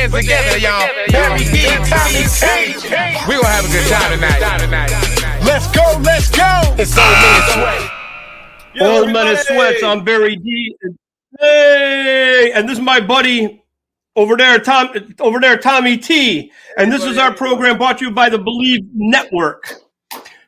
hands together, y'all. Barry D, Tommy T. We gonna have a good time tonight. Let's go, let's go. It's Old Man Sweat. Old Man Sweats. I'm Barry D. Hey, and this is my buddy over there, Tommy T. And this is our program brought to you by the Believe Network.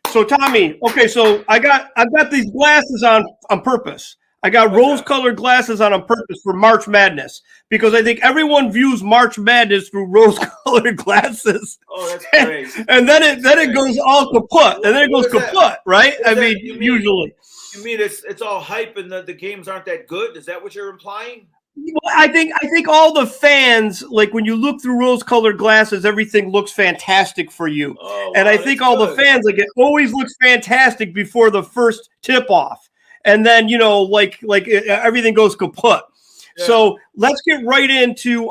So Tommy, okay, so I've got these glasses on purpose. I got rose-colored glasses on purpose for March Madness because I think everyone views March Madness through rose-colored glasses. Oh, that's great. And then it goes all kaput, and then it goes kaput, right? Usually. You mean it's all hype and the games aren't that good? Is that what you're implying? Well, I think all the fans, like when you look through rose-colored glasses, everything looks fantastic for you. Oh, and I think all the fans, like it always looks fantastic before the first tip-off. And then, everything goes kaput. Yeah. So let's get right into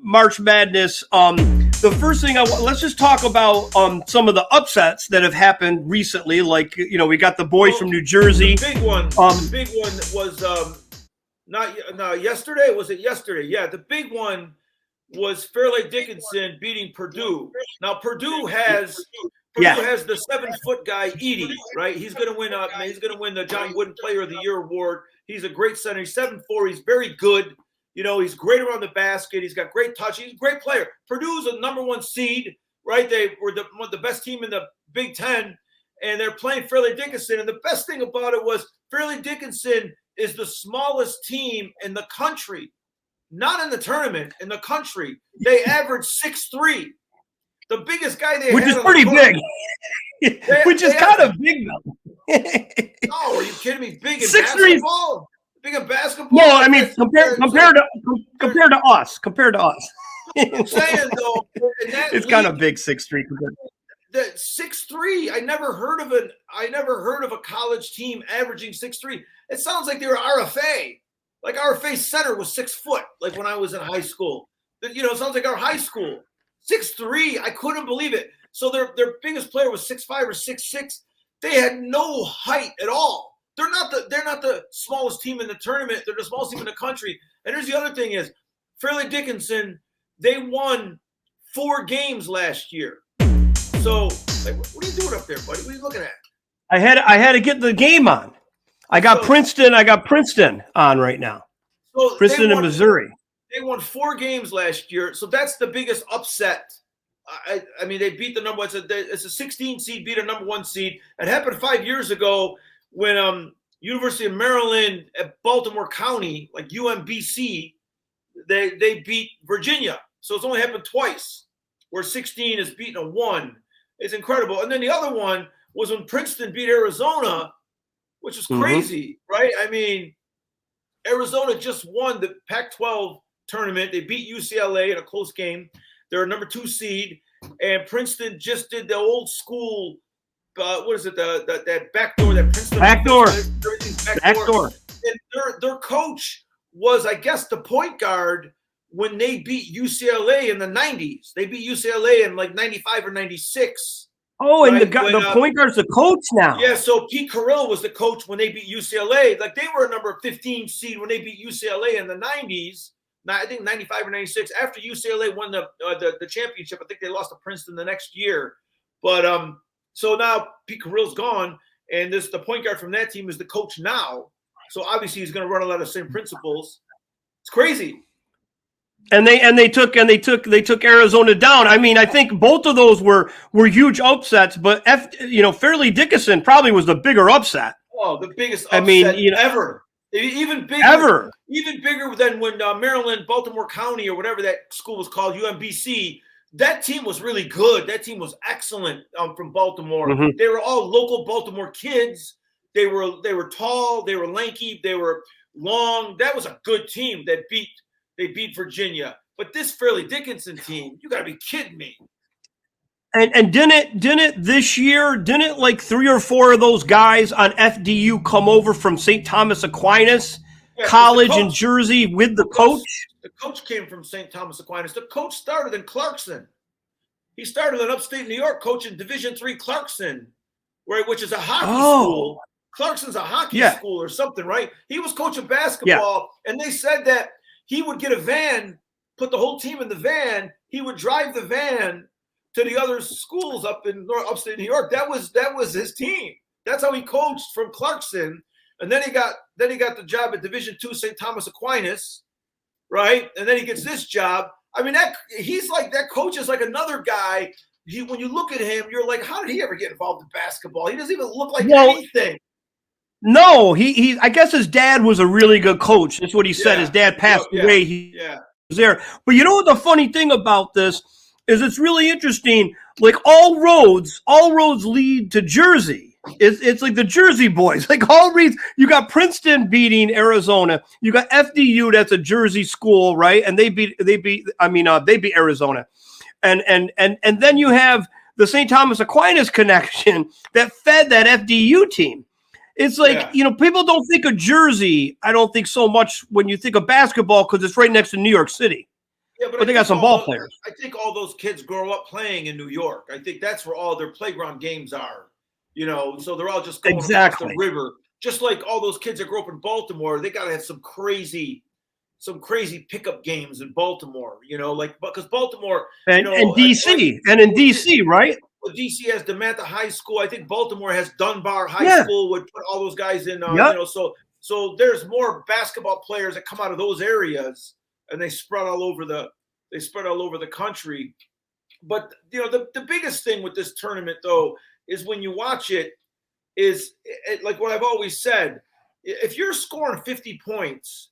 March Madness. The first thing let's just talk about some of the upsets that have happened recently. Like, we got the boys from New Jersey. The big one. The big one was not yesterday. Was it yesterday? Yeah, the big one was Fairleigh Dickinson beating Purdue. Now Purdue has the 7-foot guy Edey, right? He's going to win. He's going to win the John Wooden Player of the Year award. He's a great center. He's 7'4". He's very good. He's great around the basket. He's got great touch. He's a great player. Purdue's a #1 seed, right? They were the best team in the Big Ten, and they're playing Fairleigh Dickinson. And the best thing about it was Fairleigh Dickinson is the smallest team in the country, not in the tournament, in the country. They average 6'3". The biggest guy they which had is pretty big. Which is kind of big though. Oh, are you kidding me? Big in 6'3". basketball? Big in basketball? No, I mean compared to us. I'm saying though, it's kind of big 6'3". The 6'3", I never heard of a college team averaging 6'3". It sounds like they were RFA. Like RFA center was 6 foot, like when I was in high school. It sounds like our high school. 6'3", I couldn't believe it. So their biggest player was 6'5" or 6'6". They had no height at all. They're not the smallest team in the tournament. They're the smallest team in the country. And here's the other thing is, Fairleigh Dickinson, they won 4 games last year. So, what are you doing up there, buddy? What are you looking at? I had to get the game on. I got Princeton on right now. So Princeton in Missouri. They won 4 games last year, so that's the biggest upset. I mean, they beat the number one. It's a 16 seed beat a #1 seed. It happened 5 years ago when University of Maryland at Baltimore County, like UMBC, they beat Virginia. So it's only happened twice, where 16 is beating a 1. It's incredible. And then the other one was when Princeton beat Arizona, which is crazy, right? I mean, Arizona just won the Pac-12 tournament. They beat UCLA in a close game. They're a #2 seed, and Princeton just did the old school. What is it? That backdoor that Princeton backdoor. And their coach was, I guess, the point guard when they beat UCLA in the 90s. They beat UCLA in like 95 or 96. Oh, and right? the point guard's the coach now. Yeah, so Pete Carrillo was the coach when they beat UCLA. Like they were a number 15 seed when they beat UCLA in the 90s. I think 95 or 96. After UCLA won the championship, I think they lost to Princeton the next year. But so now Pete Carrillo's gone, and the point guard from that team is the coach now. So obviously he's going to run a lot of the same principles. It's crazy. And they took Arizona down. I mean, I think both of those were huge upsets, but Fairleigh Dickinson probably was the bigger upset. Oh, the biggest upset ever. Even bigger than when Maryland, Baltimore County, or whatever that school was called, UMBC. That team was really good. That team was excellent from Baltimore. Mm-hmm. They were all local Baltimore kids. They were tall. They were lanky. They were long. That was a good team that beat Virginia. But this Fairleigh Dickinson team, you got to be kidding me. And didn't this year, like 3 or 4 of those guys on FDU come over from St. Thomas Aquinas College in Jersey with the coach? The coach came from St. Thomas Aquinas. The coach started in Clarkson. He started in upstate New York, coaching Division III Clarkson, right, which is a hockey school. Clarkson's a hockey school or something, right? He was coaching basketball, and they said that he would get a van put the whole team in the van. He would drive the van to the other schools up in upstate New York. That was his team. That's how he coached from Clarkson. And then he got the job at Division II St. Thomas Aquinas, right? And then he gets this job. I mean, that coach is like another guy. When you look at him, you're like, how did he ever get involved in basketball? He doesn't even look like anything. No, he I guess his dad was a really good coach. That's what he said. His dad passed away. He was there. But you know what the funny thing about this is, it's really interesting. Like all roads lead to Jersey. It's like the Jersey boys. Like you got Princeton beating Arizona. You got FDU, that's a Jersey school, right? And they beat Arizona. And then you have the St. Thomas Aquinas connection that fed that FDU team. It's like, people don't think of Jersey, I don't think so much when you think of basketball, because it's right next to New York City. Yeah, but they got some ball players. I think all those kids grow up playing in New York. I think that's where all their playground games are, so they're all just going across the river. Just like all those kids that grew up in Baltimore, they got to have some crazy pickup games in Baltimore, because Baltimore and DC, in DC, right? DC has DeMatha High School. I think Baltimore has Dunbar High School. Would put all those guys in. So there's more basketball players that come out of those areas, and they spread all over the country. But the biggest thing with this tournament, though, is when you watch it, like what I've always said: if you're scoring 50 points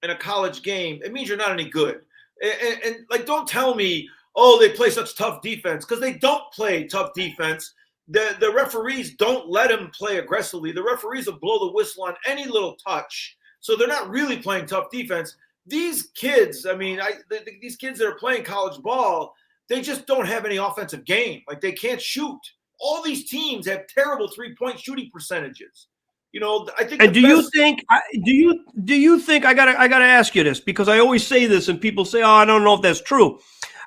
in a college game, it means you're not any good. And like, don't tell me, oh, they play such tough defense, because they don't play tough defense. The referees don't let them play aggressively. The referees will blow the whistle on any little touch. So they're not really playing tough defense. These kids, these kids that are playing college ball, they just don't have any offensive game. Like, they can't shoot. All these teams have terrible 3-point shooting percentages. I think. And do you think I gotta ask you this, because I always say this and people say, oh, I don't know if that's true.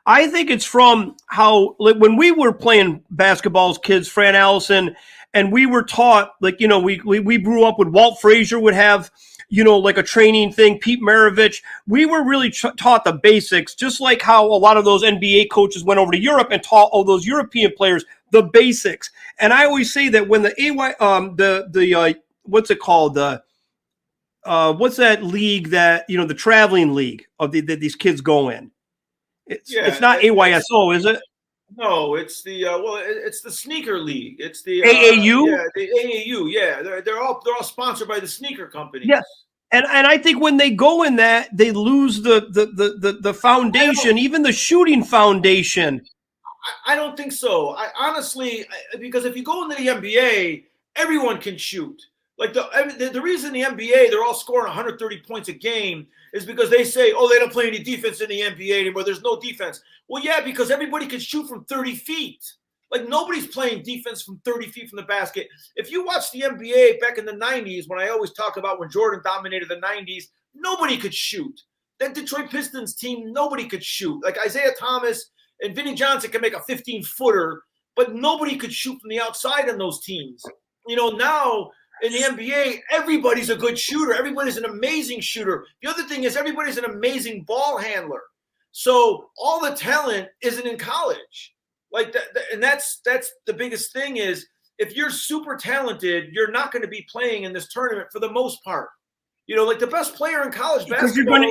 I think it's from how, like, when we were playing basketball as kids, Fran Allison, and we were taught, like, we grew up with Walt Frazier would have, like a training thing, Pete Maravich. We were really taught the basics, just like how a lot of those NBA coaches went over to Europe and taught all those European players the basics. And I always say that when the what's it called? What's that league that, the traveling league these kids go in? It's not AYSO, is it? No, it's the it's the sneaker league. It's the AAU. Yeah, the AAU. Yeah, they're all sponsored by the sneaker companies. Yes, and I think when they go in that, they lose the foundation, even the shooting foundation. I don't think so. I honestly, because if you go into the NBA, everyone can shoot. Like the reason the NBA, they're all scoring 130 points a game is because they say, oh, they don't play any defense in the NBA anymore. There's no defense. Well, yeah, because everybody can shoot from 30 feet. Like, nobody's playing defense from 30 feet from the basket. If you watch the NBA back in the 90s, when I always talk about when Jordan dominated the 90s, nobody could shoot. That Detroit Pistons team, nobody could shoot. Like, Isaiah Thomas and Vinnie Johnson can make a 15-footer, but nobody could shoot from the outside on those teams. Now – in the NBA, everybody's a good shooter. Everybody's an amazing shooter. The other thing is everybody's an amazing ball handler. So all the talent isn't in college. Like that, and that's the biggest thing is, if you're super talented, you're not going to be playing in this tournament for the most part. Like the best player in college basketball.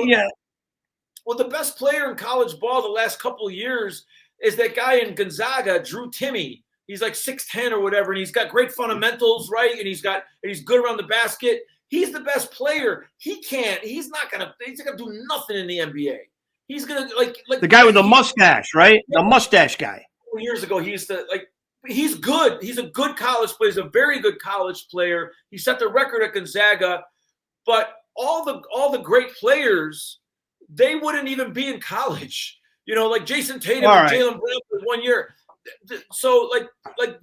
Well, the best player in college ball the last couple of years is that guy in Gonzaga, Drew Timme. He's like 6'10" or whatever, and he's got great fundamentals, right? And he's good around the basket. He's the best player. He's not gonna do nothing in the NBA. He's gonna like the guy with the mustache, right? The mustache guy. Years ago, he's good. He's a good college player. He's a very good college player. He set the record at Gonzaga, but all the great players, they wouldn't even be in college. Like Jason Tatum and Jaylen Brown for 1 year. So like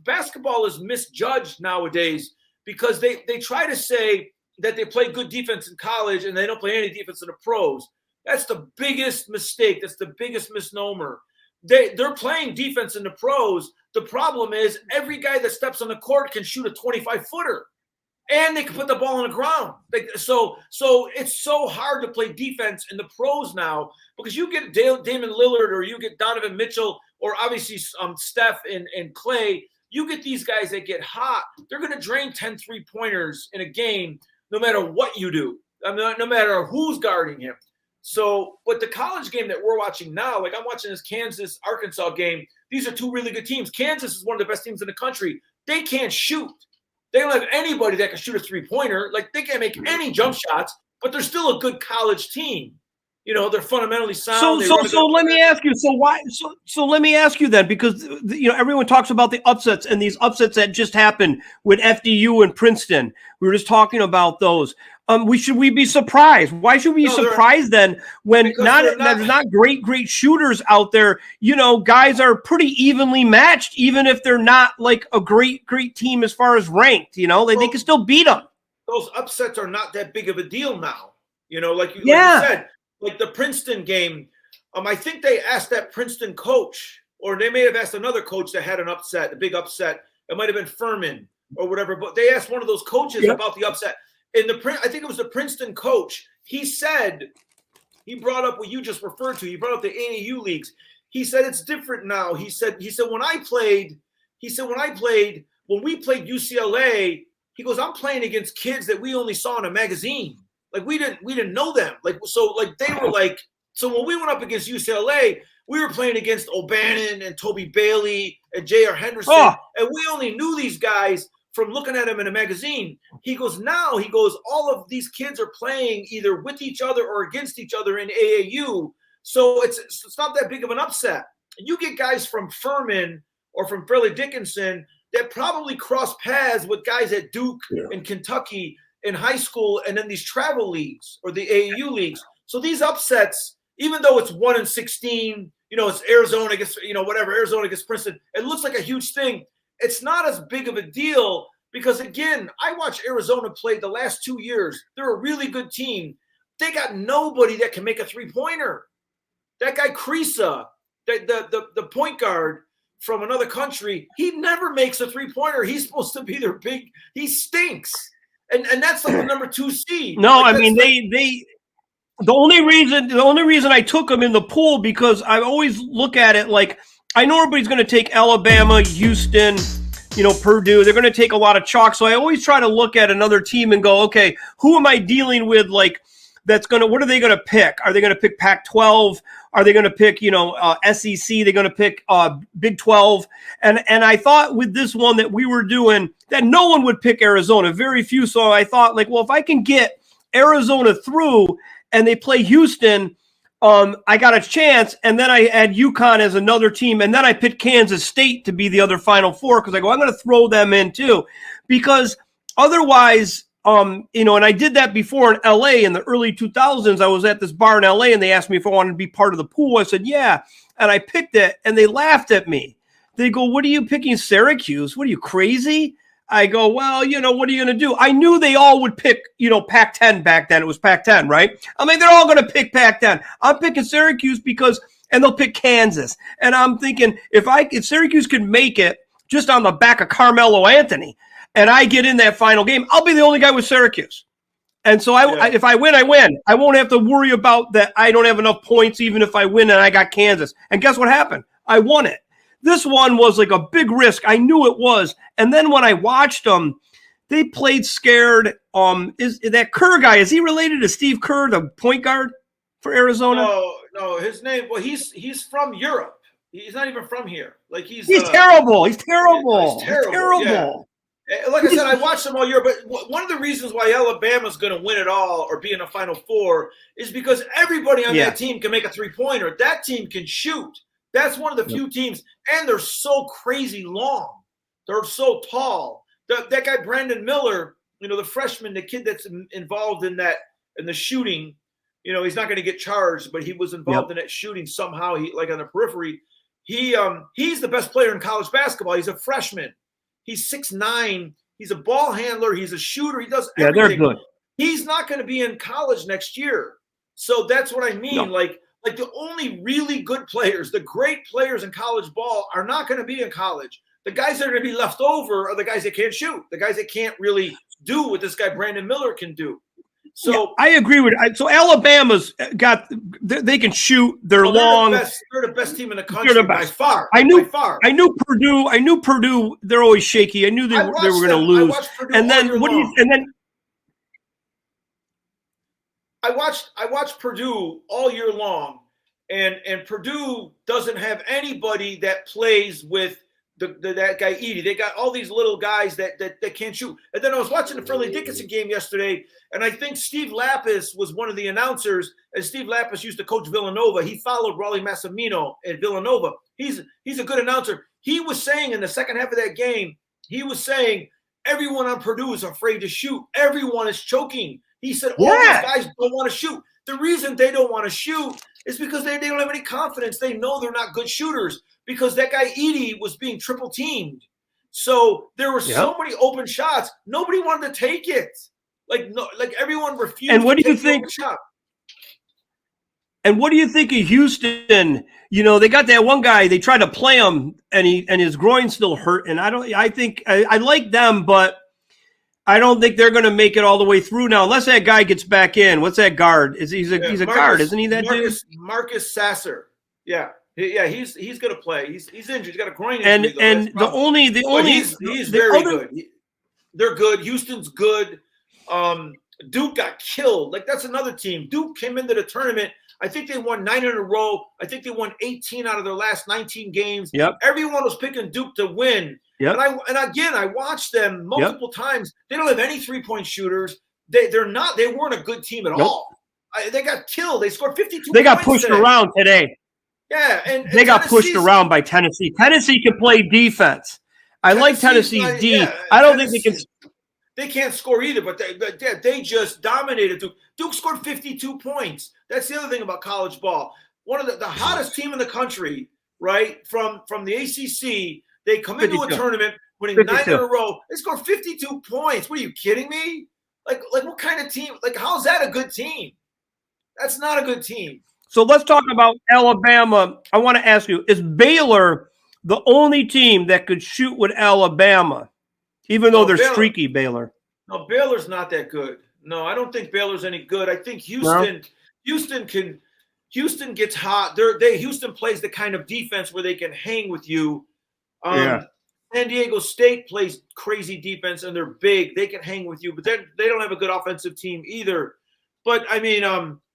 basketball is misjudged nowadays because they try to say that they play good defense in college and they don't play any defense in the pros. That's the biggest mistake. That's the biggest misnomer. They're playing defense in the pros. The problem is every guy that steps on the court can shoot a 25-footer. and they can put the ball on the ground. So it's so hard to play defense in the pros now because you get Damon Lillard or you get Donovan Mitchell or obviously Steph and Clay. You get these guys that get hot. They're going to drain 10 3-pointers in a game no matter what you do, no matter who's guarding him. So, but the college game that we're watching now, like I'm watching this Kansas-Arkansas game, these are two really good teams. Kansas is one of the best teams in the country. They can't shoot. They don't have anybody that can shoot a 3-pointer. Like, they can't make any jump shots, but they're still a good college team. You know, they're fundamentally sound. So let me ask you. So let me ask you then, because everyone talks about the upsets and these upsets that just happened with FDU and Princeton. We were just talking about those. Should we be surprised? Why should we be surprised then when there's not great shooters out there? You know, guys are pretty evenly matched, even if they're not like a great team as far as ranked. You know, they can still beat them. Those upsets are not that big of a deal now. You know, like you said. Like the Princeton game, I think they asked that Princeton coach, or they may have asked another coach that had an upset, a big upset. It might have been Furman or whatever, but they asked one of those coaches about the upset. And I think it was the Princeton coach. He said, he brought up what you just referred to. He brought up the AAU leagues. He said it's different now. He said when we played UCLA, he goes, I'm playing against kids that we only saw in a magazine. Like we didn't know them. They were like, so when we went up against UCLA, we were playing against O'Bannon and Toby Bailey and J.R. Henderson. And we only knew these guys from looking at them in a magazine. He goes, all of these kids are playing either with each other or against each other in AAU. So it's not that big of an upset. You get guys from Furman or from Fairleigh Dickinson that probably cross paths with guys at Duke and Kentucky in high school, and then these travel leagues or the AAU leagues. So these upsets, even though it's 1-16, it's Arizona against, Arizona against Princeton, it looks like a huge thing. It's not as big of a deal because, again, I watched Arizona play the last 2 years. They're a really good team. They got nobody that can make a 3-pointer. That guy Krisa, the point guard from another country, he never makes a 3-pointer. He's supposed to be their big – he stinks. And that's like the number 2 seed. No, I mean the only reason I took them in the pool because I always look at it like I know everybody's going to take Alabama, Houston, Purdue. They're going to take a lot of chalk. So I always try to look at another team and go, okay, who am I dealing with? Like what are they going to pick? Are they going to pick Pac-12? Are they going to pick, SEC? They're going to pick Big 12. And I thought with this one that we were doing that no one would pick Arizona, very few. So I thought if I can get Arizona through and they play Houston, I got a chance. And then I had UConn as another team. And then I picked Kansas State to be the other Final Four because I go, I'm going to throw them in too. Because otherwise – and I did that before in LA in the early 2000s. I was at this bar in LA and they asked me if I wanted to be part of the pool. I said, yeah. And I picked it and they laughed at me. They go, what are you picking Syracuse? What are you, crazy? I go, well, what are you going to do? I knew they all would pick, Pac-10 back then. It was Pac-10, right? I mean, they're all going to pick Pac-10. I'm picking Syracuse and they'll pick Kansas. And I'm thinking if Syracuse could make it just on the back of Carmelo Anthony, and I get in that final game, I'll be the only guy with Syracuse. And so if I win, I win. I won't have to worry about that I don't have enough points even if I win and I got Kansas. And guess what happened? I won it. This one was like a big risk. I knew it was. And then when I watched them, they played scared. Is that Kerr guy, is he related to Steve Kerr, the point guard for Arizona? No, his name, well, he's from Europe. He's not even from here. Like he's terrible. He's terrible. He's terrible. Yeah. Like I said, I watched them all year, but one of the reasons why Alabama's going to win it all or be in a Final Four is because everybody on that team can make a 3-pointer. That team can shoot. That's one of the few teams, and they're so crazy long. They're so tall. That guy Brandon Miller, the freshman, the kid that's involved in the shooting, he's not going to get charged, but he was involved in that shooting somehow. He on the periphery. He's the best player in college basketball. He's a freshman. He's 6'9". He's a ball handler. He's a shooter. He does everything. Yeah, they're good. He's not going to be in college next year. So that's what I mean. No. Like the only really good players, the great players in college ball are not going to be in college. The guys that are going to be left over are the guys that can't shoot, the guys that can't really do what this guy Brandon Miller can do. So yeah, I agree with it. So Alabama's got, they can shoot. They're long. They're the best team in the country by far. I knew Purdue. They're always shaky. I knew they were going to lose. And then I watched Purdue all year long, and Purdue doesn't have anybody that plays with that guy Edey. They got all these little guys that can't shoot. And then I was watching the Fairleigh Dickinson game yesterday, and I think Steve Lapis was one of the announcers. And Steve Lapis used to coach Villanova. He followed Raleigh Massimino at Villanova. He's a good announcer. He was saying in the second half of that game, he was saying everyone on Purdue is afraid to shoot. Everyone is choking. He said all these guys don't want to shoot. The reason they don't want to shoot is because they don't have any confidence. They know they're not good shooters because that guy Edey was being triple teamed. So there were so many open shots. Nobody wanted to take it. Like everyone refused. And what to do you take think? the shot. And what do you think of Houston? You know, they got that one guy. They tried to play him, and his groin still hurt. And I think I like them, but I don't think they're going to make it all the way through now, unless that guy gets back in. What's that guard? He's a guard, isn't he? That dude, Marcus Sasser. Yeah, he's going to play. He's injured. He's got a groin injury. And he's very good. They're good. Houston's good. Duke got killed. Like, that's another team. Duke came into the tournament. I think they won 9 in a row. I think they won 18 out of their last 19 games. Yep. Everyone was picking Duke to win. Yep. And I watched them multiple times. They don't have any 3-point shooters. They weren't a good team at all. They got killed. They scored 52 They got pushed around today. Yeah, and they got pushed around by Tennessee. Tennessee can play defense. I like Tennessee's D. Yeah, I don't think they can. They can't score either, but they just dominated Duke. Duke scored 52 points. That's the other thing about college ball. One of the hottest team in the country, right? From the ACC, they come into a tournament winning 9 in a row. They scored 52 points. What, are you kidding me? Like what kind of team? Like, how's that a good team? That's not a good team. So let's talk about Alabama. I want to ask you, is Baylor the only team that could shoot with Alabama, even though they're streaky, Baylor? No, Baylor's not that good. No, I don't think Baylor's any good. I think Houston gets hot. Houston plays the kind of defense where they can hang with you. San Diego State plays crazy defense, and they're big. They can hang with you, but they don't have a good offensive team either. But, I mean,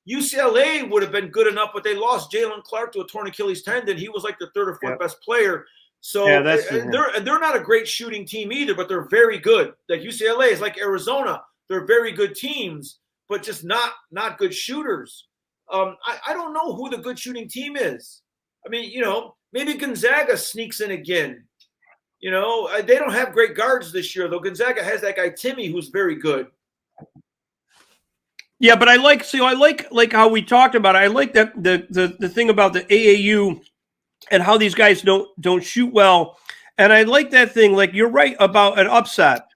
UCLA would have been good enough, but they lost Jalen Clark to a torn Achilles tendon. He was like the third or fourth best player. So they're not a great shooting team either, but they're very good. Like UCLA is like Arizona. They're very good teams, but just not good shooters. I don't know who the good shooting team is. I mean, maybe Gonzaga sneaks in again. They don't have great guards this year, though. Gonzaga has that guy Timmy, who's very good. Yeah, but I like how we talked about it. I like that the thing about the AAU and how these guys don't shoot well. And I like that thing. Like, you're right about an upset.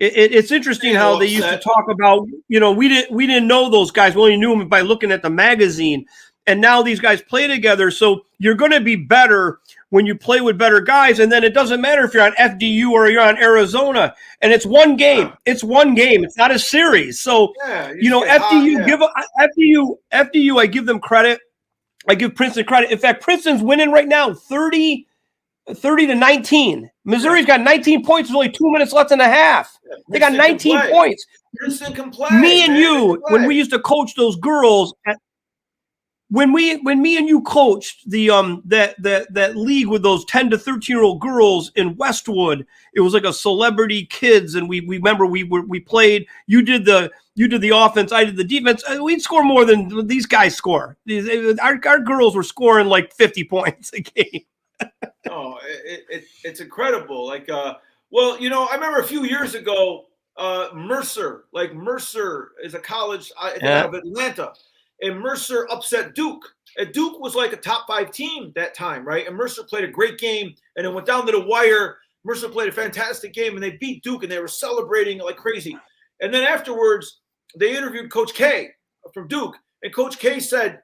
It's interesting how they used to talk about, we didn't know those guys. We only knew them by looking at the magazine. And now these guys play together. So you're going to be better when you play with better guys. And then it doesn't matter if you're on FDU or you're on Arizona. And it's one game. It's one game. It's not a series. So, FDU, I give them credit. I give Princeton credit. In fact, Princeton's winning right now 30-19. Missouri's got 19 points. There's only 2 minutes left in the half. They got 19 points. Princeton can play. Me and you, when we used to coach those girls, when me and you coached the that league with those 10 to 13-year-old girls in Westwood, it was like a celebrity kids, and we remember we played. You did the offense, I did the defense. We'd score more than these guys score. Our girls were scoring like 50 points a game. It's incredible. Like, I remember a few years ago, Mercer is a college out of Atlanta, and Mercer upset Duke. And Duke was like a top 5 team that time, right? And Mercer played a great game, and it went down to the wire. Mercer played a fantastic game, and they beat Duke, and they were celebrating like crazy. And then afterwards, they interviewed Coach K from Duke, and Coach K said,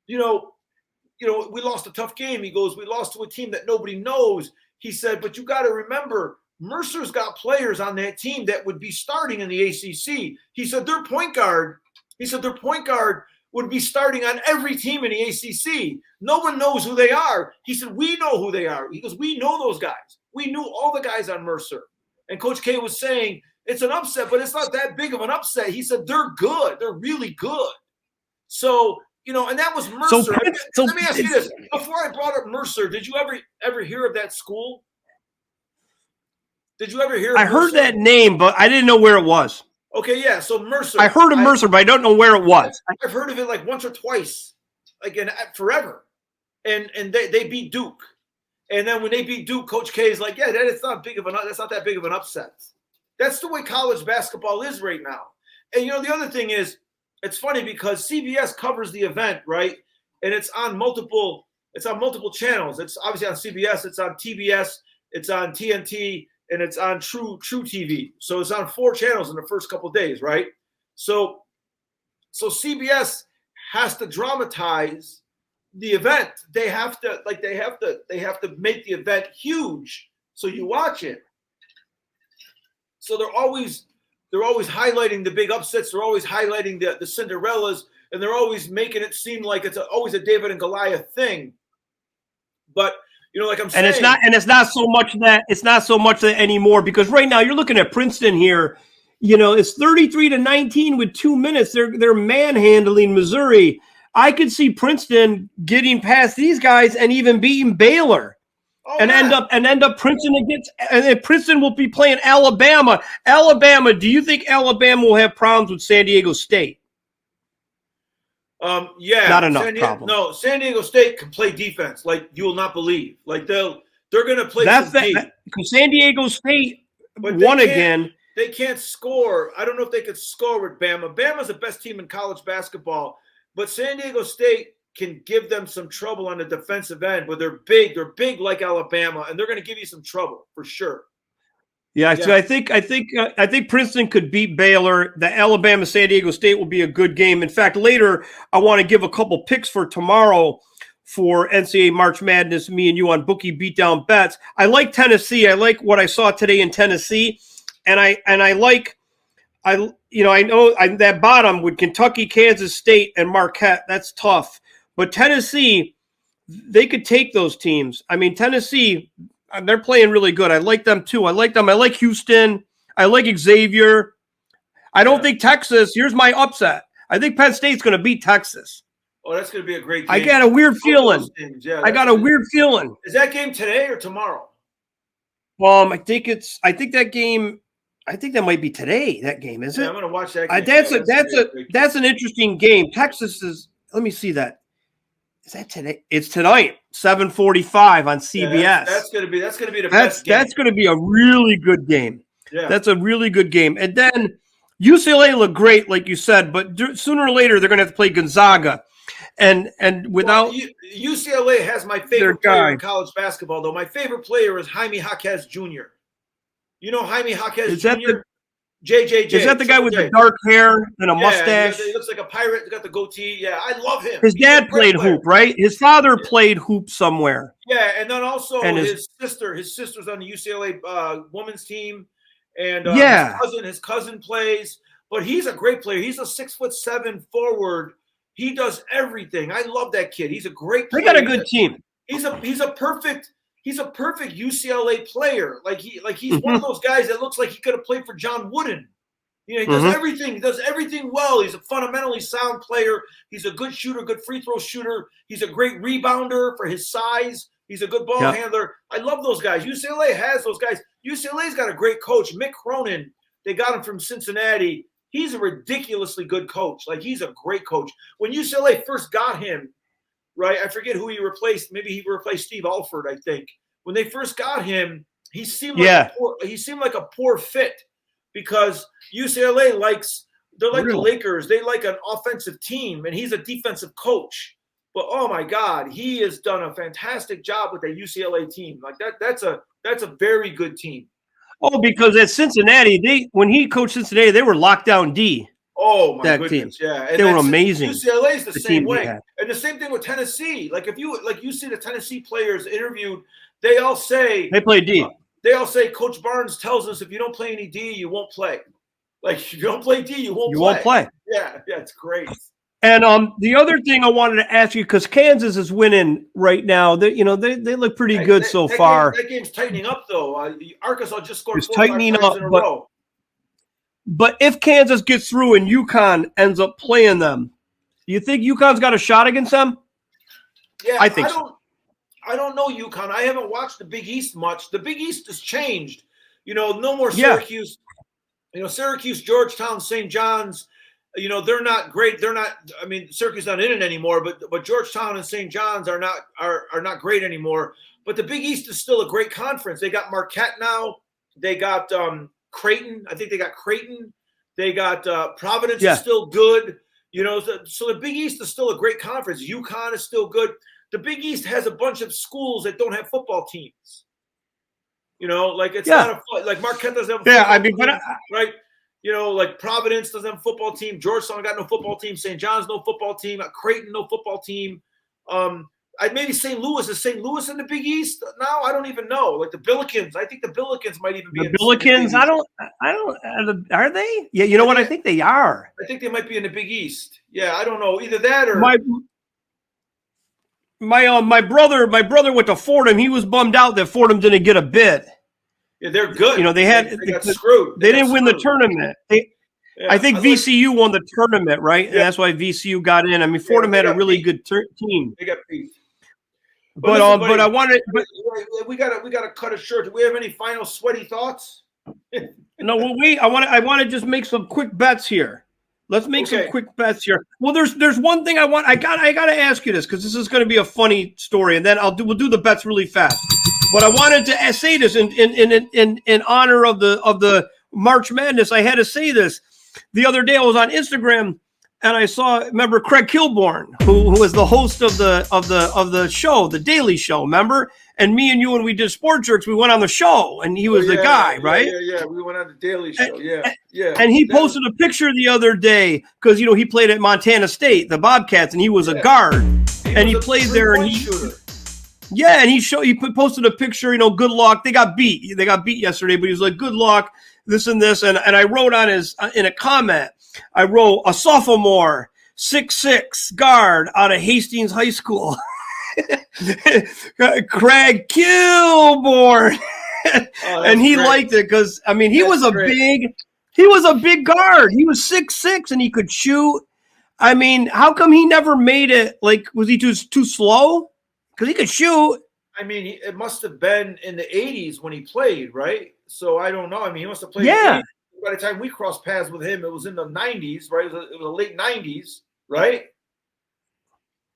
we lost a tough game. He goes, we lost to a team that nobody knows. He said, but you got to remember, Mercer's got players on that team that would be starting in the ACC. He said their point guard would be starting on every team in the ACC. No one knows who they are. He said, we know who they are. He goes, we know those guys. We knew all the guys on Mercer. And Coach K was saying, it's an upset, but it's not that big of an upset. He said, they're good. They're really good. So, you know, and that was Mercer. So let me ask you this. Before I brought up Mercer, did you ever hear of that school? Did you ever hear of Mercer? Heard that name, but I didn't know where it was. Okay, yeah. So Mercer. I heard of Mercer, but I don't know where it was. I've heard of it like once or twice, like forever. And they beat Duke. And then when they beat Duke, Coach K is like, yeah, that's not that big of an upset. That's the way college basketball is right now. And you know, the other thing is, it's funny because CBS covers the event, right? And it's on multiple channels. It's obviously on CBS, it's on TBS, it's on TNT, and it's on True TV. So it's on 4 channels in the first couple of days, right? So CBS has to dramatize the event. They have to make the event huge so you watch it. So they're always highlighting the big upsets. They're always highlighting the Cinderellas, and they're always making it seem like it's always a David and Goliath thing. But you know, like I'm saying, and it's not so much that anymore, because right now you're looking at Princeton here. You know, it's 33-19 with 2 minutes. They're manhandling Missouri. I could see Princeton getting past these guys and even beating Baylor. And end up Princeton against, and then Princeton will be playing Alabama. Alabama, do you think Alabama will have problems with San Diego State? Yeah, not enough problem. No, San Diego State can play defense like you will not believe. Like they're going to play. Because San Diego State won again. They can't score. I don't know if they could score with Bama. Bama's the best team in college basketball, but San Diego State can give them some trouble on the defensive end. But they're big. They're big like Alabama, and they're going to give you some trouble for sure. Yeah, so I think Princeton could beat Baylor. The Alabama San Diego State will be a good game. In fact, later I want to give a couple picks for tomorrow for NCAA March Madness. Me and you on Bookie Beatdown bets. I like Tennessee. I like what I saw today in Tennessee, and I know that bottom with Kentucky, Kansas State, and Marquette. That's tough, but Tennessee, they could take those teams. I mean, Tennessee. They're playing really good. I like them too. I like them. I like Houston. I like Xavier. I don't think Texas. Here's my upset. I think Penn State's going to beat Texas. Oh, that's going to be a great game. I got a weird feeling. Yeah, I got a weird feeling. Is that game today or tomorrow? I think that game. I think that might be today. That game, is it? I'm going to watch that game. That's an interesting game. Texas is. Let me see that. Is that today? It's tonight, 7:45 on CBS. Yeah, that's gonna be the best game. That's gonna be a really good game. Yeah, that's a really good game. And then UCLA looked great, like you said, but sooner or later they're gonna have to play Gonzaga, and without UCLA has my favorite player in college basketball. Though my favorite player is Jaime Jaquez Jr. You know Jaime Jaquez Jr. JJJ. Is that the guy with the dark hair and a mustache? He looks like a pirate. He's got the goatee. Yeah, I love him. His dad played hoop, right? His father played hoop somewhere. Yeah, and then also his sister's on the UCLA women's team, and his cousin plays. But he's a great player. He's a 6'7" forward. He does everything. I love that kid. He's a great player. They got a good team. He's a perfect UCLA player. Like he's one of those guys that looks like he could have played for John Wooden. You know, he does everything. He does everything well. He's a fundamentally sound player. He's a good shooter, good free throw shooter. He's a great rebounder for his size. He's a good ball handler. I love those guys. UCLA has those guys. UCLA's got a great coach, Mick Cronin. They got him from Cincinnati. He's a ridiculously good coach. Like, he's a great coach. When UCLA first got him, right, I forget who he replaced. Maybe he replaced Steve Alford, I think. When they first got him, he seemed like a poor fit, because UCLA they're like the Lakers. They like an offensive team, and he's a defensive coach. But oh my God, he has done a fantastic job with that UCLA team. Like that's a very good team. Oh, because at Cincinnati, when he coached Cincinnati, they were lockdown D. Oh my goodness, team. Yeah, and they were amazing. UCLA is the same way, and the same thing with Tennessee. Like if you see the Tennessee players interviewed, they all say they play D. they all say Coach Barnes tells us if you don't play any D, you won't play. Like if you don't play D, you won't play. Yeah, it's great. And the other thing I wanted to ask you, because Kansas is winning right now, they look pretty good so far. That game's tightening up though. Arkansas just scored It's 4 or 5 tightening times up, in a row. But if Kansas gets through and UConn ends up playing them, do you think UConn's got a shot against them? Yeah, I think so. I don't know UConn. I haven't watched the Big East much. The Big East has changed. No more Syracuse. Syracuse, Georgetown, St. John's. They're not great. They're not. I mean, Syracuse not in it anymore. But Georgetown and St. John's are not great anymore. But the Big East is still a great conference. They got Marquette now. They got Creighton. I think they got Creighton. They got Providence is still good. So the Big East is still a great conference. UConn is still good. The Big East has a bunch of schools that don't have football teams. Like it's not like Marquette doesn't have a football team, right? Like Providence doesn't have a football team. Georgetown got no football team. St. John's no football team. Creighton no football team. Maybe St. Louis. Is St. Louis in the Big East now? I don't even know. Like the Billikens. I think the Billikens might even be in the Billikens. I don't. Are they? Yeah. You know what? I think they are. I think they might be in the Big East. Yeah. I don't know. Either that or my brother went to Fordham. He was bummed out that Fordham didn't get a bid. Yeah, they're good. They got screwed. They didn't win the tournament. I think VCU won the tournament, right? Yeah. And that's why VCU got in. I mean, Fordham had a really good team. They got beat. But I wanted. We gotta cut it short. Do we have any final sweaty thoughts? No, well, I want to just make some quick bets here. Let's make some quick bets here. Well, there's one thing I gotta ask you this, because this is going to be a funny story, and then we'll do the bets really fast. But I wanted to say this in honor of the March Madness. I had to say this. The other day I was on Instagram and I saw, remember Craig Kilborn, who was the host of the show, the Daily Show, remember? And me and you, when we did Sport Jerks, we went on the show, and he was the guy, right? Yeah. We went on the Daily Show. Yeah. And he posted a picture the other day because he played at Montana State, the Bobcats, and he was a guard, and he played there, and he posted a picture. Good luck. They got beat yesterday, but he was like, good luck, this and this, and I wrote on in a comment. I wrote a sophomore, 6'6" guard out of Hastings High School. Craig Kilborn. And he liked it because he was a big guard. He was 6'6" and he could shoot. How come he never made it? Like, was he too slow? Because he could shoot. It must have been in the 80s when he played, right? So I don't know. He must have played. Yeah. By the time we crossed paths with him, it was in the 90s, right? It was the late 90s, right?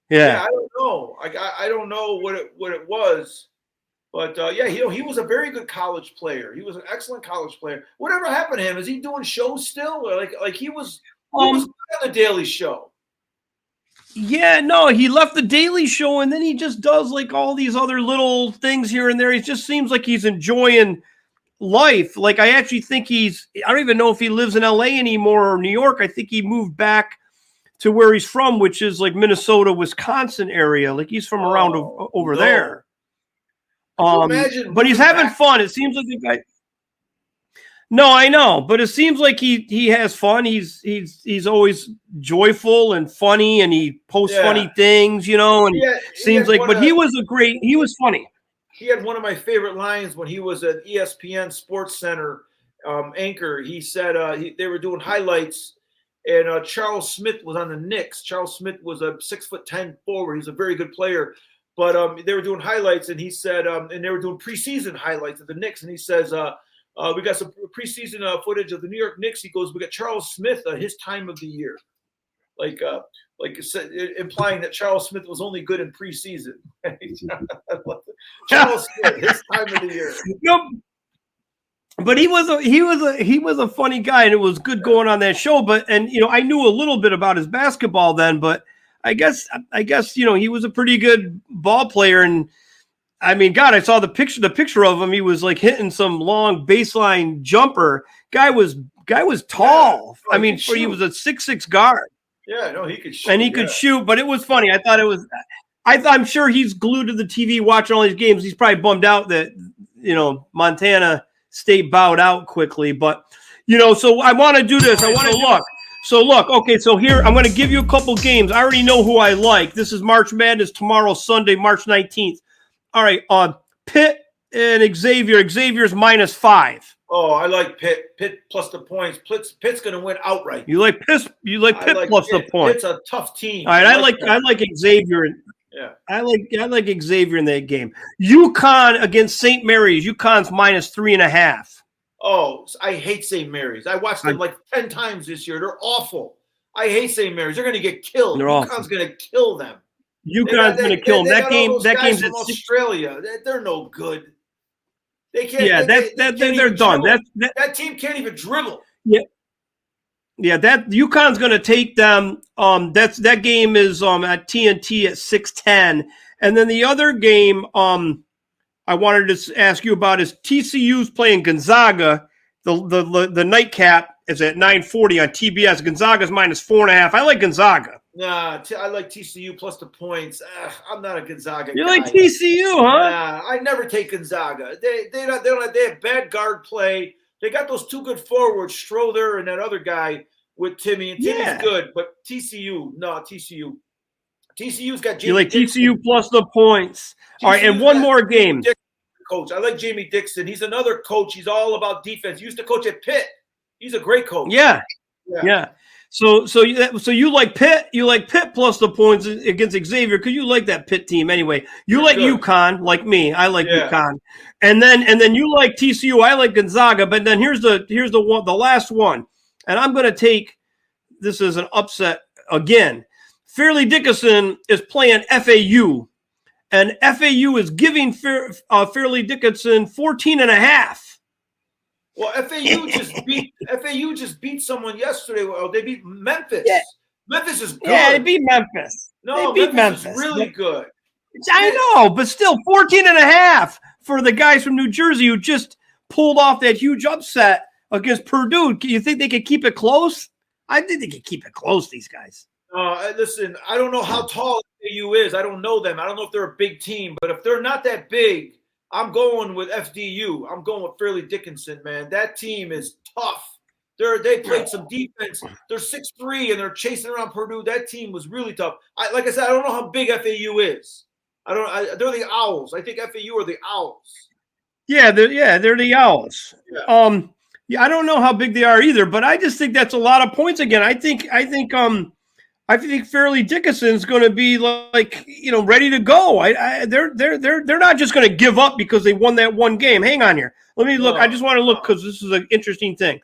Yeah. I don't know. I don't know what it was, but he was a very good college player. He was an excellent college player. Whatever happened to him? Is he doing shows still? Or like he was on the Daily Show. Yeah, no, he left the Daily Show and then he just does like all these other little things here and there. He just seems like he's enjoying life. Like, I actually think I don't even know if he lives in LA anymore or New York. I think he moved back to where he's from, which is like Minnesota, Wisconsin area. Like, he's from around over there. But he's having fun. It seems like the guy. No, I know, but it seems like he has fun. He's always joyful and funny, and he posts funny things, and seems like. But he was funny. He had one of my favorite lines when he was at ESPN Sports Center anchor. He said they were doing highlights, and Charles Smith was on the Knicks. Charles Smith was a 6'10" forward. He's a very good player, but they were doing highlights, and he said, and they were doing preseason highlights of the Knicks, and he says, we got some preseason footage of the New York Knicks. He goes, we got Charles Smith, his time of the year, implying that Charles Smith was only good in preseason. Charles Smith, his time of the year. No, but he was a funny guy, and it was good going on that show. But I knew a little bit about his basketball then, but I guess he was a pretty good ball player. And God, I saw the picture of him. He was like hitting some long baseline jumper. Guy was tall. Yeah, he was a 6'6" guard. Yeah, no, he could shoot. And he could shoot, but it was funny. I'm sure he's glued to the TV watching all these games. He's probably bummed out that Montana State bowed out quickly. But, so I want to do this. I want to look. So look, okay, so here, I'm going to give you a couple games. I already know who I like. This is March Madness tomorrow, Sunday, March 19th. All right, Pitt and Xavier. Xavier's -5. Oh, I like Pitt. Pitt plus the points. Pitt's going to win outright. You like Pitt? You like Pitt plus the points? It's a tough team. All right, I like Xavier. Yeah, I like Xavier in that game. UConn against St. Mary's. UConn's -3.5. Oh, I hate St. Mary's. I watched them like 10 times this year. They're awful. I hate St. Mary's. They're going to get killed. UConn's going to kill them. UConn's going to kill them. That game's from Australia. They're no good. They can't. Yeah, they're done. That team can't even dribble. Yeah. That UConn's going to take them. That game is at TNT at 6:10, and then the other game I wanted to ask you about is TCU's playing Gonzaga. The nightcap is at 9:40 on TBS. Gonzaga's -4.5. I like Gonzaga. Nah, I like TCU plus the points. I'm not a Gonzaga guy. You like TCU, huh? Nah, I never take Gonzaga. They have bad guard play. They got those two good forwards, Strother and that other guy with Timmy. And Timmy's good, but TCU, no, TCU. TCU's got Jamie You like Dixon. TCU plus the points. All right, and one more game. Coach, I like Jamie Dixon. He's another coach. He's all about defense. He used to coach at Pitt. He's a great coach. Yeah. So you like Pitt? You like Pitt plus the points against Xavier because you like that Pitt team anyway. You like UConn, like me. I like UConn, and then you like TCU. I like Gonzaga. But then here's the last one, and I'm going to take this as an upset again. Fairleigh Dickinson is playing FAU, and FAU is giving Fairleigh Dickinson 14.5. Well, FAU just beat someone yesterday. Well, they beat Memphis. Yeah. Memphis is good. Yeah, they beat Memphis. No, they beat Memphis is really good. I know, but still 14.5 for the guys from New Jersey who just pulled off that huge upset against Purdue. You think they could keep it close? I think they could keep it close, these guys. Listen, I don't know how tall FAU is. I don't know them. I don't know if they're a big team, but if they're not that big, I'm going with FDU. I'm going with Fairleigh Dickinson, man. That team is tough. They played some defense. They're 6'3", and they're chasing around Purdue. That team was really tough. Like I said, I don't know how big FAU is. They're the Owls. I think FAU are the Owls. Yeah, they're the Owls. Yeah. I don't know how big they are either, but I just think that's a lot of points again. I think Fairleigh Dickinson's going to be ready to go. They're not just going to give up because they won that one game. Hang on here. Let me look. I just want to look because this is an interesting thing.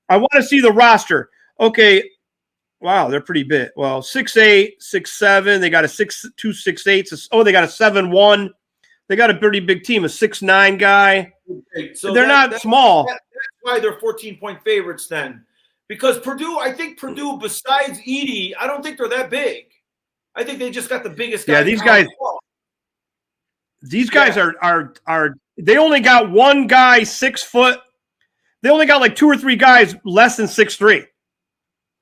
I want to see the roster. Okay. Wow, they're pretty big. Well, 6'8", 6'7". They got a 6'2", 6'8". Oh, they got a 7'1". They got a pretty big team, a 6'9" guy. Okay, so they're not small. That's why they're 14-point favorites then. Because Purdue, I think Purdue, besides Edey, I don't think they're that big. I think they just got the biggest guy. Yeah, these guys are they only got one guy 6 foot. They only got like 2 or 3 guys less than 6'3".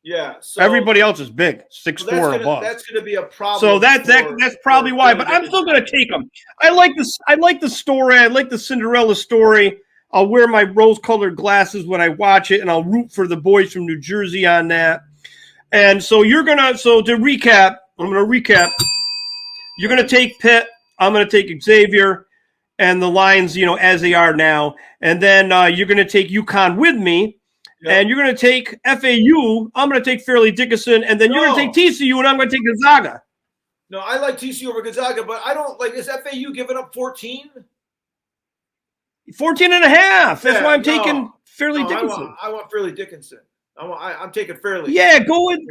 Yeah. So everybody else is big, 6'4" or above. That's going to be a problem. So that's probably why. But I'm still going to take them. I like this. I like the story. I like the Cinderella story. I'll wear my rose-colored glasses when I watch it, and I'll root for the boys from New Jersey on that. And so to recap, I'm going to recap. You're going to take Pitt. I'm going to take Xavier and the lines, as they are now. And then you're going to take UConn with me. Yep. And you're going to take FAU. I'm going to take Fairleigh Dickinson. And then you're going to take TCU, and I'm going to take Gonzaga. No, I like TCU over Gonzaga, but I don't like – is FAU giving up 14? 14.5. That's why I'm taking Fairleigh Dickinson. I want Fairleigh Dickinson. I'm taking Fairleigh. Yeah, go with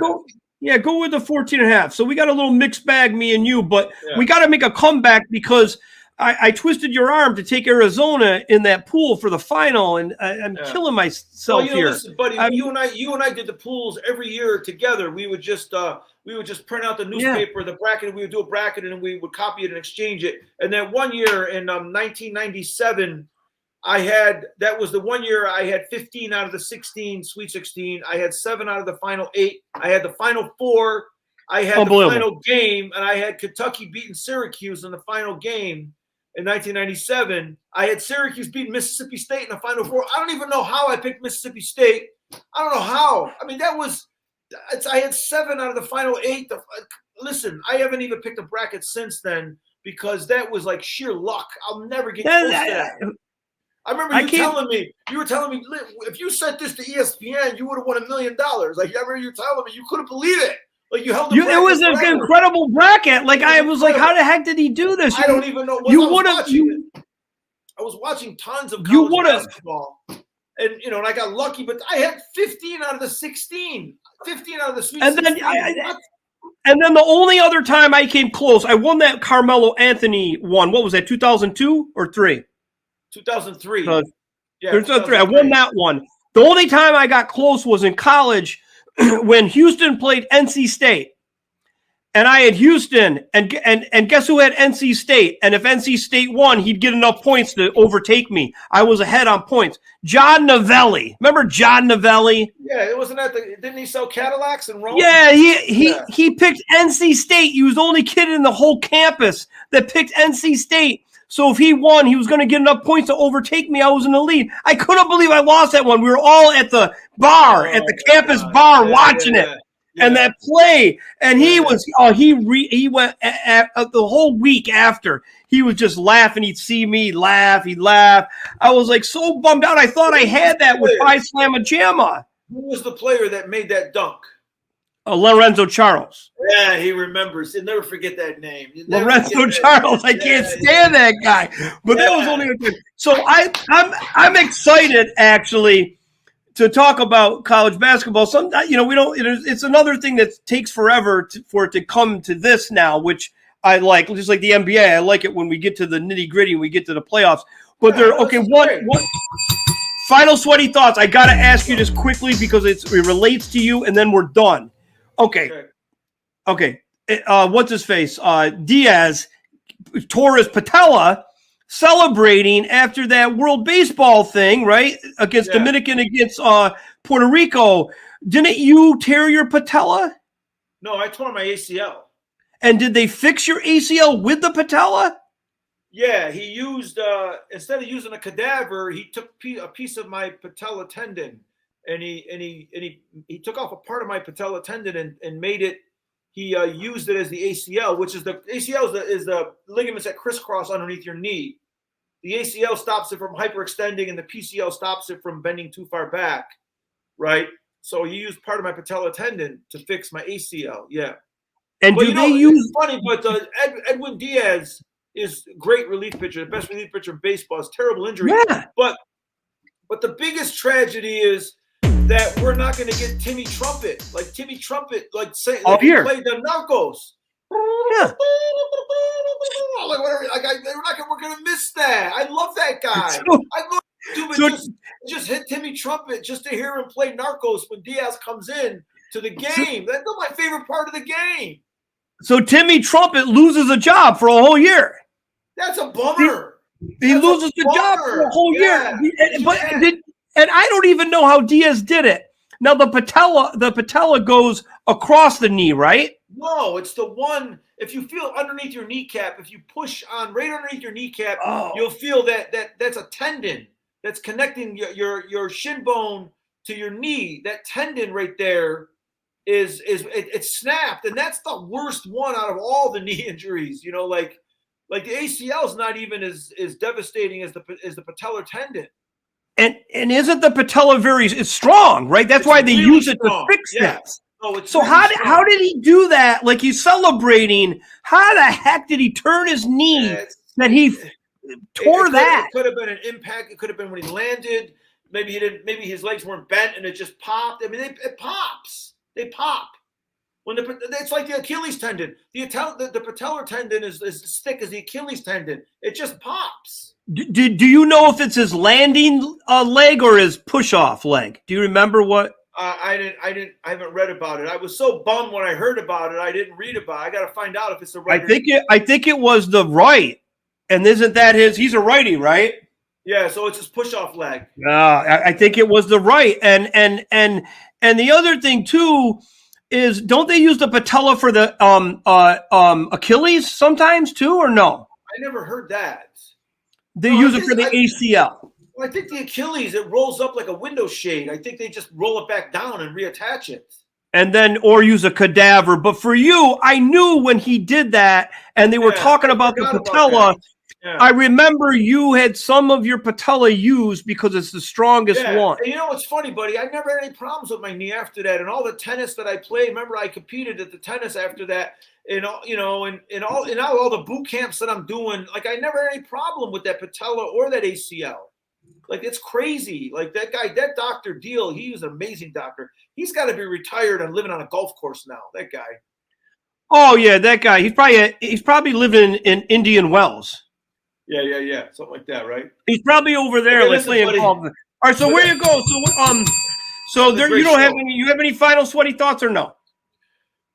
the 14.5. So we got a little mixed bag, me and you, but we got to make a comeback because I twisted your arm to take Arizona in that pool for the final, and I'm killing myself here. Listen, buddy, you and I did the pools every year together. We would just print out the newspaper, the bracket, and we would do a bracket, and we would copy it and exchange it. And then one year in 1997. That was the one year I had 15 out of the 16, Sweet 16. I had 7 out of the final 8. I had the final 4. I had the final game, and I had Kentucky beating Syracuse in the final game. in 1997. I had Syracuse beat Mississippi State in the Final Four. I don't even know how I picked Mississippi State. I don't know how. I mean, I had 7 out of the final 8. Listen, I haven't even picked a bracket since then because that was like sheer luck. I'll never get close to that. I remember you were telling me, if you sent this to ESPN, you would have won $1 million. Like, I remember you telling me, you couldn't believe it. Like, you held the bracket. It was an incredible bracket. Like, I was like, how the heck did he do this? I don't even know. I was watching tons of college basketball. And, you know, and I got lucky, but I had 15 out of the 16. 15 out of the Sweet 16. And then the only other time I came close, I won that Carmelo Anthony one. What was that, 2002 or 3? 2003. Yeah, 2003. I won that one. The only time I got close was in college when Houston played NC State. And I had Houston, and guess who had NC State? And if NC State won, he'd get enough points to overtake me. I was ahead on points. John Novelli. Remember John Novelli? Yeah, it wasn't that didn't he sell Cadillacs in Rome? Yeah, he picked NC State. He was the only kid in the whole campus that picked NC State. So if he won, he was going to get enough points to overtake me. I was in the lead. I couldn't believe I lost that one. We were all at the bar, at the campus bar, watching it. Yeah. And that play, and he went the whole week after. He was just laughing. He'd see me laugh. He'd laugh. I was like so bummed out. I thought I had that with Phi Slamma Jamma. Who was the player that made that dunk? Lorenzo Charles. Yeah, he remembers. You'll never forget that name. Lorenzo Charles. I can't stand that guy. But that was only a good. So I'm excited actually to talk about college basketball. Sometimes, you know, we don't. It's another thing that takes forever for it to come to this now, which I like. Just like the NBA, I like it when we get to the nitty gritty and we get to the playoffs. But what final sweaty thoughts? I got to ask you this quickly because it relates to you, and then we're done. Okay. What's his face? DIAZ tore his patella. Celebrating after that World Baseball thing, right? Against Dominican, against Puerto Rico. Didn't you tear your patella? No, I tore my ACL. And did they fix your ACL with the patella? Yeah, he used, instead of using a cadaver, he took a piece of my patella tendon and he took off a part of my patella tendon and made it, he used it as the ACL, which is the ACL is the ligaments that crisscross underneath your knee. The ACL stops it from hyperextending, and the PCL stops it from bending too far back, right? So he used part of my patella tendon to fix my ACL. Yeah. And but it's funny, but Edwin Diaz is a great relief pitcher, the best relief pitcher in baseball. It's terrible injury. Yeah. But the biggest tragedy is that we're not going to get Timmy Trumpet. Like Timmy Trumpet, like say he played the Narcos. Yeah. Like whatever, we're gonna miss that. I love that guy. Just hit Timmy Trumpet just to hear him play Narcos when Diaz comes in to the game. That's my favorite part of the game. So Timmy Trumpet loses a job for a whole year. That's a bummer. He loses the job for a whole year. And I don't even know how Diaz did it. Now the patella goes across the knee, right? No, it's the one. If you feel underneath your kneecap, if you push on right underneath your kneecap, you'll feel that's a tendon that's connecting your shin bone to your knee. That tendon right there it's snapped, and that's the worst one out of all the knee injuries. You know, like the ACL is not even as devastating as the patellar tendon. And isn't the patella it's strong, right? That's why they use it to fix things. Oh, so how did he do that? Like he's celebrating. How the heck did he turn his knee that he tore that? It could have been an impact. It could have been when he landed. Maybe he didn't. Maybe his legs weren't bent and it just popped. I mean, it pops. They pop. It's like the Achilles tendon. The patellar tendon is as thick as the Achilles tendon. It just pops. Do you know if it's his landing leg or his push-off leg? Do you remember what? I haven't read about it. I was so bummed when I heard about it. I didn't read about it. I got to find out if it's the right. I think it was the right. And isn't that he's a righty, right? Yeah. So it's his push-off leg. I think it was the right. And the other thing too is, don't they use the patella for the Achilles sometimes too, or no? never heard that. They use it for the ACL. Well, I think the Achilles, it rolls up like a window shade. I think they just roll it back down and reattach it. And then, or use a cadaver. But for you, I knew when he did that, and they were talking about the patella. I remember you had some of your patella used because it's the strongest one. And you know what's funny, buddy? I never had any problems with my knee after that. And all the tennis that I played, remember I competed at the tennis after that. And all, you know, and now all the boot camps that I'm doing, like I never had any problem with that patella or that ACL. Like it's crazy. Like that guy, that Dr. Deal, he was an amazing doctor. He's got to be retired and living on a golf course now. That guy. Oh yeah, that guy. He's probably living in Indian Wells. Yeah. Something like that, right? He's probably over there, like playing golf. All right, so where you go? So there, you don't have any. You have any final sweaty thoughts or no?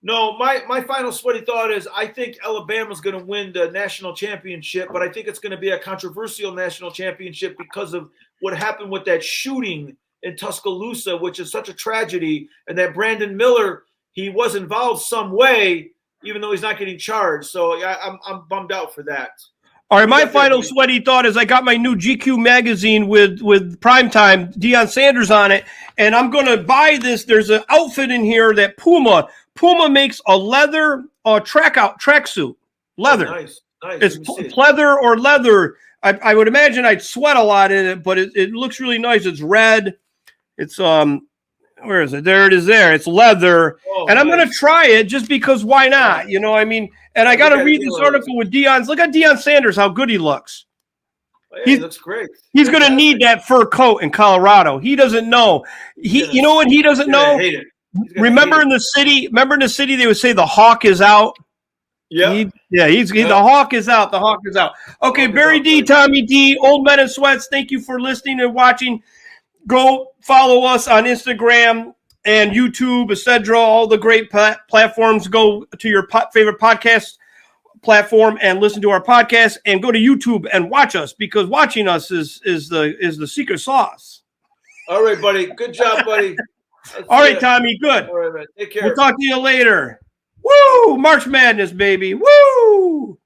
No, my final sweaty thought is I think Alabama's going to win the national championship, but I think it's going to be a controversial national championship because of what happened with that shooting in Tuscaloosa, which is such a tragedy, and that Brandon Miller, he was involved some way, even though he's not getting charged. So I'm bummed out for that. All right, my final sweaty thought is I got my new GQ magazine with Primetime, Deion Sanders on it, and I'm going to buy this. There's an outfit in here that Puma makes a leather tracksuit. Leather. Oh, nice. It's pleather or leather. I would imagine I'd sweat a lot in it, but it looks really nice. It's red. It's where is it? There it is there. It's leather. Oh, and I'm going to try it just because why not? You know what I mean? And I got to read this article with Deion's. Look at Deion Sanders, how good he looks. Oh, yeah, he looks great. He's going to need that fur coat in Colorado. He doesn't know. You know what he doesn't know? Remember in the city, they would say the hawk is out. Yeah. The hawk is out. The hawk is out. Okay, Barry D, Tommy D, Old Men in Sweats. Thank you for listening and watching. Go follow us on Instagram and YouTube, etc. All the great platforms. Go to your favorite podcast platform and listen to our podcast, and go to YouTube and watch us, because watching us is the secret sauce. All right, buddy. Good job, buddy. All right, Tommy. Good. All right, man. Take care. We'll talk to you later. Woo! March Madness, baby. Woo!